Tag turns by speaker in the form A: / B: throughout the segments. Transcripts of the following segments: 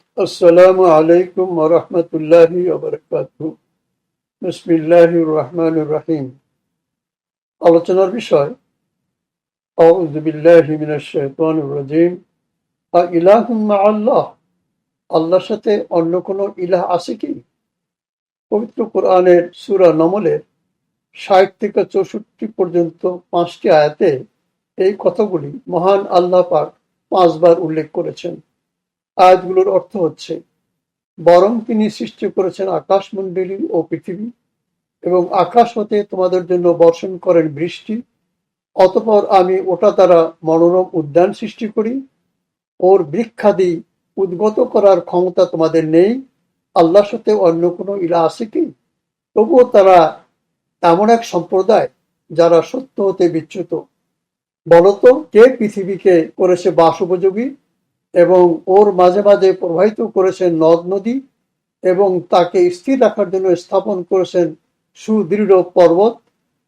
A: আসসালামু আলাইকুম ওয়া রাহমাতুল্লাহি ওয়া বারাকাতুহু। বিসমিল্লাহির রহমানির রহিম। আলোচনার বিষয় আউযু বিল্লাহি মিনাশ শাইতানির রাজীম। ইলাহুম মা'আল্লাহ, আল্লাহর সাথে অন্য কোনো ইলাহ আছে কি? পবিত্র কোরআনের সূরা নমলের ৬০ থেকে ৬৪ পর্যন্ত ৫টি আয়াতে এই কথাগুলি মহান আল্লাহ পাক ৫ বার উল্লেখ করেছেন। আয়াতগুলোর অর্থ হচ্ছে, বরং তিনি সৃষ্টি করেছেন আকাশমণ্ডলী ও পৃথিবী এবং আকাশ হতে তোমাদের জন্য বর্ষণ করেন বৃষ্টি, অতঃপর আমি ওটা দ্বারা মনোরম উদ্যান সৃষ্টি করি। ওর বৃক্ষাদি উদ্গত করার ক্ষমতা তোমাদের নেই। আল্লাহর সাথে অন্য কোনো ইলাহ আছে কি? তবুও তারা এমন এক সম্প্রদায় যারা সত্য হতে বিচ্যুত। বলতো, কে পৃথিবীকে করেছে বাস উপযোগী এবং ওর মাঝে মাঝে প্রবাহিত করেছেন নদ নদী এবং তাকে স্থির রাখার জন্য স্থাপন করেছেন সুদৃঢ় পর্বত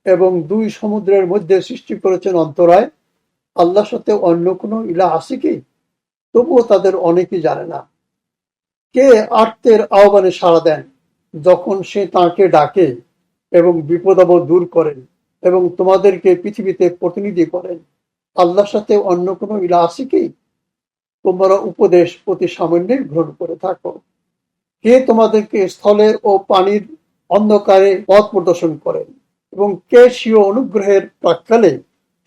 A: এবং দুই সমুদ্রের মধ্যে সৃষ্টি করেছেন অন্তরায়। আল্লাহর সাথে অন্য কোনো ইলাহ আছে কি? তবুও তাদের অনেকেই জানে না। কে আর্তের আহ্বানে সাড়া দেন যখন সে তাঁকে ডাকে এবং বিপদ আপদ দূর করেন এবং তোমাদেরকে পৃথিবীতে প্রতিনিধি করেন? আল্লাহর সাথে অন্য কোনো ইলাহ আছে কি? তোমরা উপদেশ অতি সামান্যে গ্রহণ করে থাকো। কে তোমাদেরকে স্থলের ও পানির অন্ধকারে পথ প্রদর্শন করেন এবং কে স্বীয় অনুগ্রহের প্রাক্কালে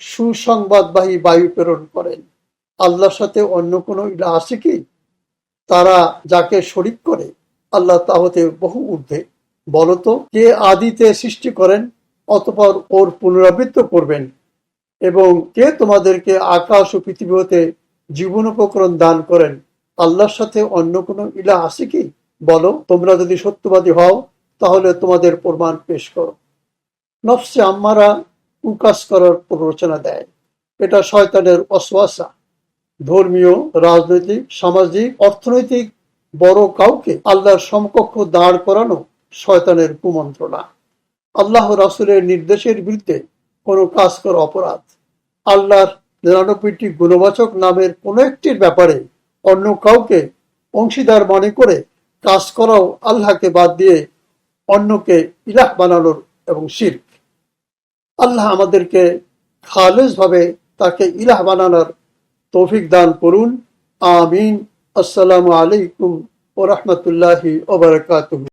A: সুসংবাদবাহী বায়ু প্রেরণ করেন? আল্লাহর সাথে অন্য কোনো ইলাহ আছে কি? তারা যাকে শরীক করে আল্লাহ তা হতে বহু ঊর্ধ্বে। বলতো, কে আদিতে সৃষ্টি করেন অতঃপর ওর পুনরাবৃত্ত করবেন এবং কে তোমাদেরকে আকাশ ও পৃথিবী হতে জীবন উপকরণ দান করেন? আল্লাহর সাথে অন্য কোনো ইলাহ আছে কি? বলো, তোমরা যদি সত্যবাদী হও তাহলে তোমাদের প্রমাণ পেশ করো। নফসে আম্মারা কুকাজ করার প্ররোচনা দেয়। এটা শয়তানের ওয়াসওয়াসা। ধর্মীয়, রাজনৈতিক, সামাজিক, অর্থনৈতিক বড় কাউকে আল্লাহর সমকক্ষ দাঁড় করানো শয়তানের কুমন্ত্রণা। আল্লাহ রাসূলের নির্দেশের বিরুদ্ধে কোনো কাজ করা অপরাধ। আল্লাহর ৯৯টি গুণবাচক নামের কোনো একটির ব্যাপারে অন্য কাউকে অংশীদার মনে করে কাজ করাও আল্লাহকে বাদ দিয়ে অন্যকে ইলাহ বানানোর এবং শিরক। আল্লাহ আমাদেরকে খালেস ভাবে তাকে ইলাহ বানানোর তৌফিক দান করুন। আমিন। আসসালামু আলাইকুম ওয়া রাহমাতুল্লাহি ওয়া বারাকাতুহু।